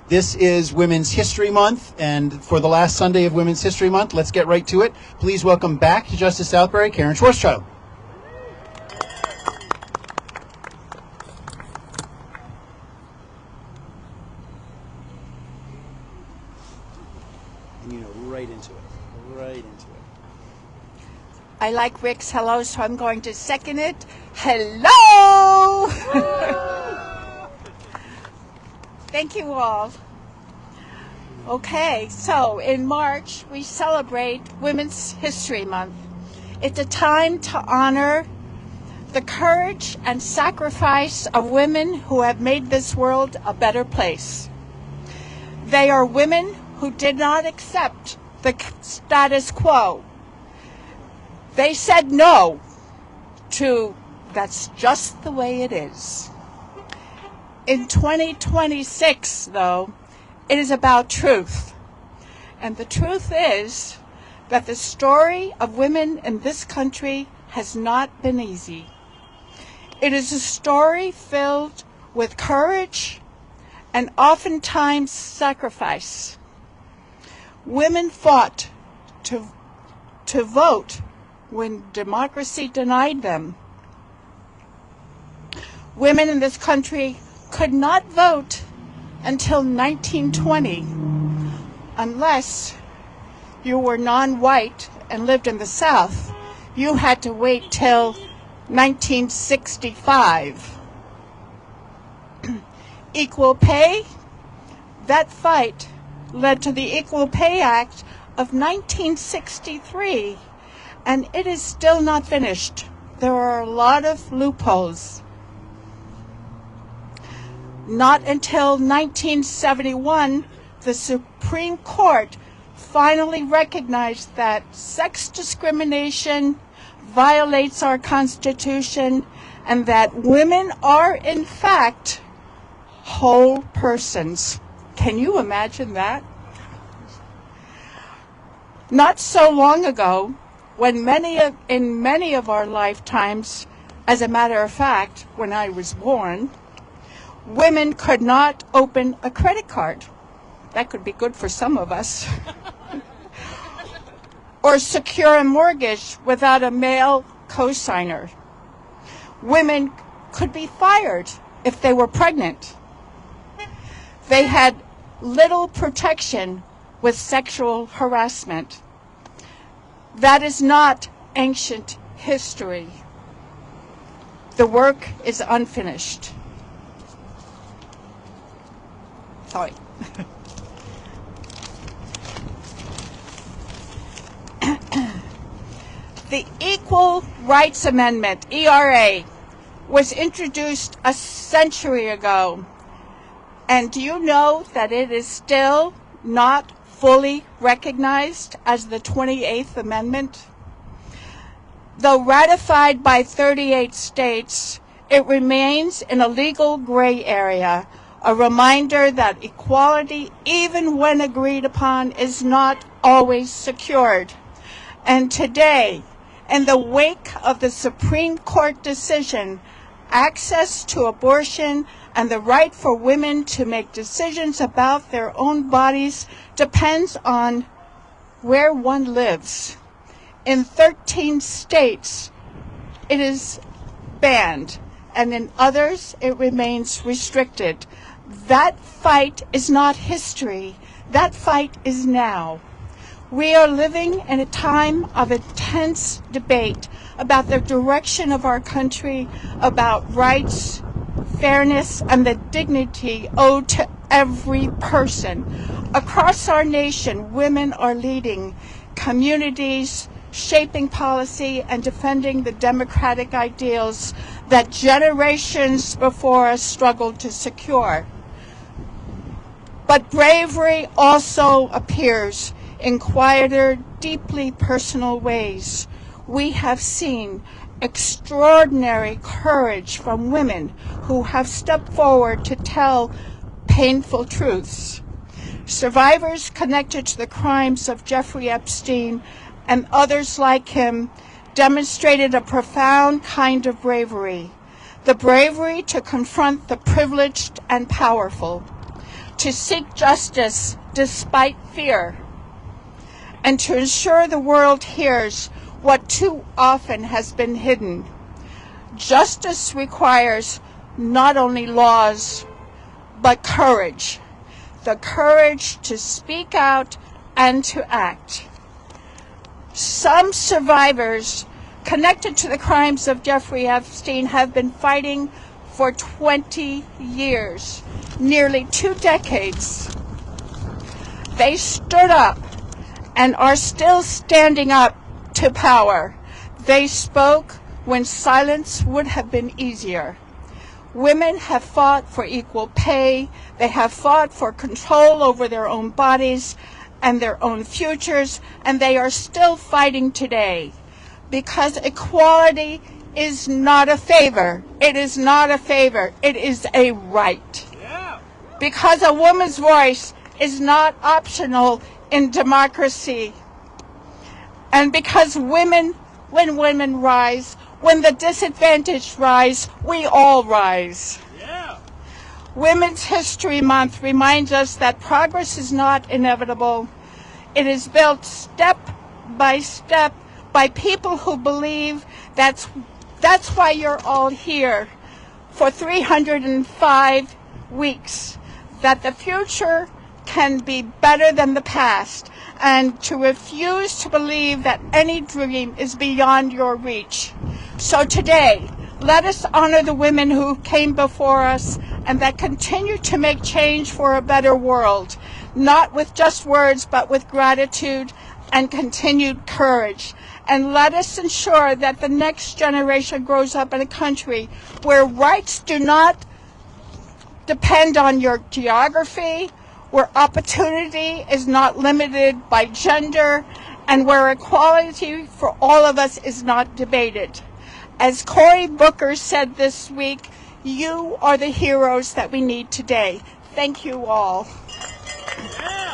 This is Women's History Month, and for the last Sunday of Women's History Month, let's get right to it. Please welcome back to Justice Southbury, Karen Schwarzchild. And right into it. I like Rick's hello, so I'm going to second it. Hello! Thank you all. Okay, so in March, we celebrate Women's History Month. It's a time to honor the courage and sacrifice of women who have made this world a better place. They are women who did not accept the status quo. They said no to that's just the way it is. In 2026, though, it is about truth. And the truth is that the story of women in this country has not been easy. It is a story filled with courage and oftentimes sacrifice. Women fought to vote when democracy denied them. Women in this country could not vote until 1920 unless you were non-white and lived in the South. You had to wait till 1965. Equal pay, that fight led to the Equal Pay Act of 1963. And it is still not finished. There are a lot of loopholes. Not until 1971, the Supreme Court finally recognized that sex discrimination violates our Constitution and that women are, in fact, whole persons. Can you imagine that? Not so long ago, when in many of our lifetimes, as a matter of fact, when I was born, women could not open a credit card. That could be good for some of us. Or secure a mortgage without a male co-signer. Women could be fired if they were pregnant. They had little protection with sexual harassment. That is not ancient history. The work is unfinished. Sorry. The Equal Rights Amendment, ERA, was introduced a century ago. And do you know that it is still not fully recognized as the 28th Amendment? Though ratified by 38 states, it remains in a legal gray area, a reminder that equality, even when agreed upon, is not always secured. And today, in the wake of the Supreme Court decision, access to abortion and the right for women to make decisions about their own bodies depends on where one lives. In 13 states, it is banned, and in others, it remains restricted. That fight is not history. That fight is now. We are living in a time of intense debate about the direction of our country, about rights, fairness, and the dignity owed to every person. Across our nation, women are leading communities, shaping policy, and defending the democratic ideals that generations before us struggled to secure. But bravery also appears in quieter, deeply personal ways. We have seen extraordinary courage from women who have stepped forward to tell painful truths. Survivors connected to the crimes of Jeffrey Epstein and others like him demonstrated a profound kind of bravery, the bravery to confront the privileged and powerful. to seek justice despite fear, and to ensure the world hears what too often has been hidden. Justice requires not only laws, but courage. The courage to speak out and to act. Some survivors connected to the crimes of Jeffrey Epstein have been fighting for 20 years, nearly 2 decades. They stood up and are still standing up to power. They spoke when silence would have been easier. Women have fought for equal pay. They have fought for control over their own bodies and their own futures, and they are still fighting today. Because equality is not a favor. It is not a favor. It is a right. Yeah. Because a woman's voice is not optional in democracy. And because when women rise, when the disadvantaged rise, we all rise. Yeah. Women's History Month reminds us that progress is not inevitable. It is built step by step by people who believe. That's why you're all here for 305 weeks, that the future can be better than the past, and to refuse to believe that any dream is beyond your reach. So today, let us honor the women who came before us and that continue to make change for a better world, not with just words, but with gratitude and continued courage. And let us ensure that the next generation grows up in a country where rights do not depend on your geography, where opportunity is not limited by gender, and where equality for all of us is not debated. As Cory Booker said this week, you are the heroes that we need today. Thank you all. Yeah.